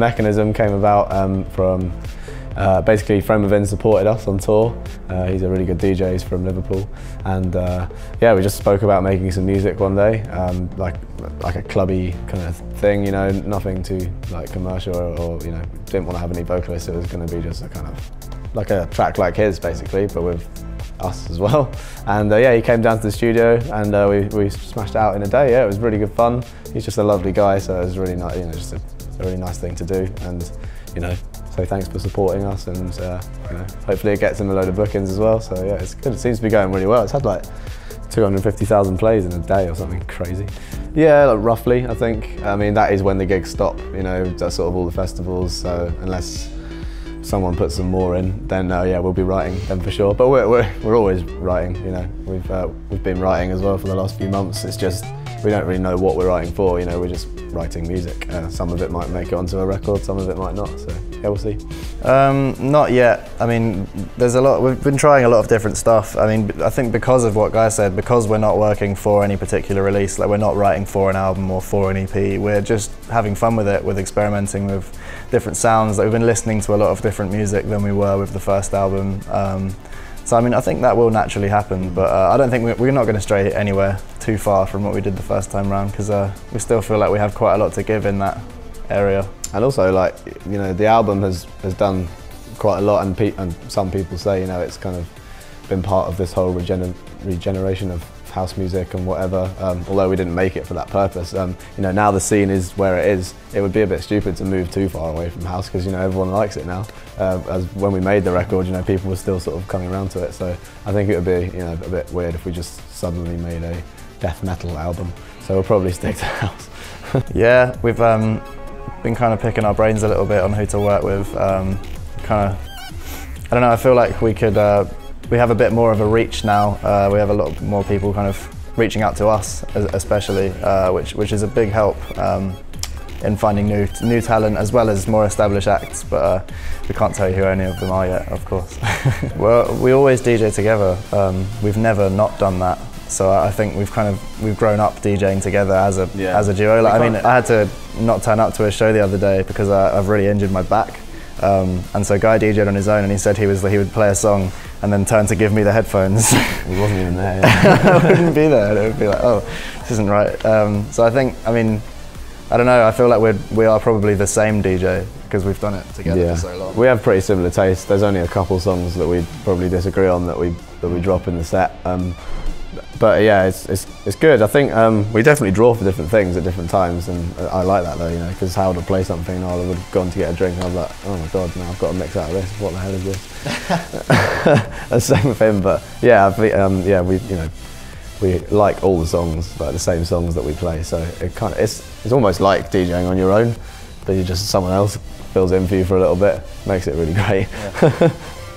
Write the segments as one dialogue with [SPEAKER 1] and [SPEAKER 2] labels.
[SPEAKER 1] mechanism came about from basically a friend within supported us on tour. He's a really good DJ, he's from Liverpool, and yeah, we just spoke about making some music one day, like a clubby kind of thing, you know, nothing too like commercial or you know, didn't want to have any vocalists. It was going to be just a kind of like a track like his basically, but with us as well. And yeah, he came down to the studio and we smashed out in a day. Yeah, it was really good fun. He's just a lovely guy, so it was really nice, you know, just a really nice thing to do. And you know, so thanks for supporting us, and you know, hopefully it gets him a load of bookings as well. So yeah, it's good. It seems to be going really well. It's had like 250,000 plays in a day or something crazy. Yeah, like roughly, I think. I mean, that is when the gigs stop. You know, that's sort of all the festivals. So unless someone puts some more in, then yeah, we'll be writing then for sure. But we're always writing. You know, we've been writing as well for the last few months. It's just we don't really know what we're writing for. You know, we're just writing music. Some of it might make it onto a record, some of it might not. So yeah, we'll see.
[SPEAKER 2] Not yet. I mean, there's a lot. We've been trying a lot of different stuff. I mean, I think because of what Guy said, because we're not working for any particular release, like we're not writing for an album or for an EP. We're just having fun with it, with experimenting with different sounds. Like, we've been listening to a lot of different music than we were with the first album. So I mean, I think that will naturally happen, but I don't think we're not going to stray anywhere too far from what we did the first time round, because we still feel like we have quite a lot to give in that area.
[SPEAKER 1] And also, like, you know, the album has done quite a lot, and some people say, you know, it's kind of been part of this whole regeneration of house music and whatever, although we didn't make it for that purpose. You know, now the scene is where it is. It would be a bit stupid to move too far away from house, because, you know, everyone likes it now. As when we made the record, you know, people were still sort of coming around to it. So I think it would be, you know, a bit weird if we just suddenly made a death metal album. So we'll probably stick to house.
[SPEAKER 2] Yeah, we've been kind of picking our brains a little bit on who to work with. Kind of, I don't know, I feel like we could, we have a bit more of a reach now. We have a lot more people kind of reaching out to us, especially, which is a big help in finding new talent, as well as more established acts, but we can't tell you who any of them are yet, of course. Well, we always DJ together. We've never not done that. So I think we've grown up DJing together as a duo. Like, I mean, I had to not turn up to a show the other day because I've really injured my back. And so Guy DJ'd on his own, and he said he would play a song and then turn to give me the headphones.
[SPEAKER 1] He wasn't even there. Yeah.
[SPEAKER 2] I wouldn't be there. It would be like, oh, this isn't right. So I think, I mean, I don't know. I feel like we are probably the same DJ because we've done it together for so long. We
[SPEAKER 1] have pretty similar tastes. There's only a couple songs that we probably disagree on that we drop in the set. But yeah, it's good. I think we definitely draw for different things at different times, and I like that though, you know, because Howard would play something and I would have gone to get a drink and I was like, oh my god, now I've got to mix out of this. What the hell is this? The same with him, but yeah, yeah, we like all the songs, like the same songs that we play. So it's almost like DJing on your own, but you just someone else fills in for you for a little bit. Makes it really great. Yeah.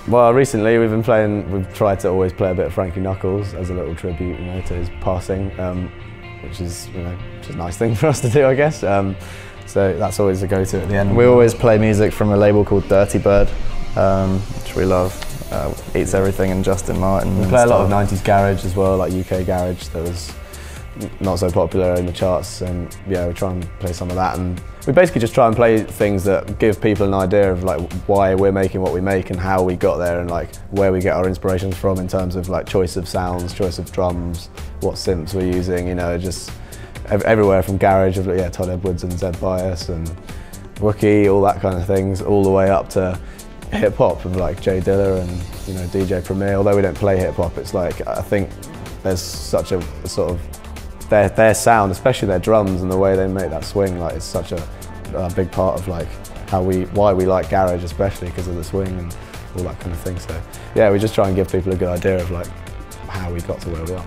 [SPEAKER 1] Well, recently we've tried to always play a bit of Frankie Knuckles as a little tribute, you know, to his passing, which is, you know, just a nice thing for us to do, I guess. So that's always a go-to at the end.
[SPEAKER 2] We always play music from a label called Dirty Bird, which we love. Eats Everything and Justin Martin.
[SPEAKER 1] We play a lot of 90s garage as well, like UK garage that was not so popular in the charts, and yeah, we try and play some of that, and we basically just try and play things that give people an idea of like why we're making what we make and how we got there, and like where we get our inspirations from in terms of like choice of sounds, choice of drums, what synths we're using, you know, just everywhere from garage of Todd Edwards and Zed Bias and Wookie, all that kind of things, all the way up to hip hop of like Jay Dilla and, you know, DJ Premier. Although we don't play hip hop, it's like, I think there's such a sort of their sound, especially their drums and the way they make that swing, like it's such a big part of like why we like garage, especially because of the swing and all that kind of thing. So yeah, we just try and give people a good idea of like how we got to where we are.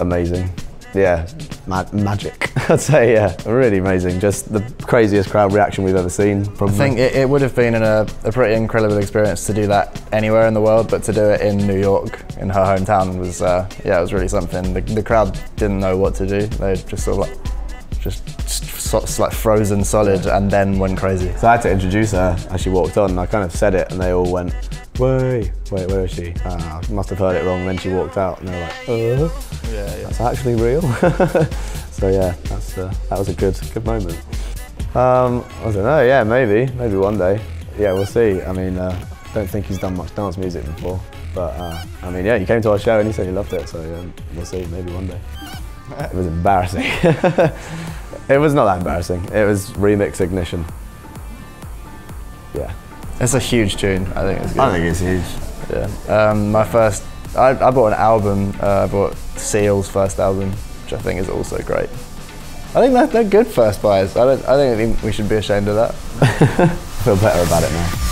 [SPEAKER 1] Amazing. Yeah, magic. I'd say, yeah, really amazing. Just the craziest crowd reaction we've ever seen, probably.
[SPEAKER 2] I think it would have been a pretty incredible experience to do that anywhere in the world, but to do it in New York, in her hometown, was yeah, it was really something. The crowd didn't know what to do. They just sort of like, just like frozen solid, and then went crazy.
[SPEAKER 1] So I had to introduce her as she walked on, and I kind of said it, and they all went, wait, where is she? I must have heard it wrong. And then she walked out, and they were like, yeah, that's actually real. So yeah, that was a good moment. I don't know, yeah, maybe one day. Yeah, we'll see. I mean, don't think he's done much dance music before, but I mean, yeah, he came to our show and he said he loved it, so we'll see, maybe one day. It was embarrassing. It was not that embarrassing. It was remix ignition. Yeah.
[SPEAKER 2] It's a huge tune. I think it's good.
[SPEAKER 1] I think it's huge.
[SPEAKER 2] Yeah. My first, I bought an album. I bought Seal's first album, which I think is also great. I think they're good first buys. I don't think we should be ashamed of that.
[SPEAKER 1] I feel better about it now.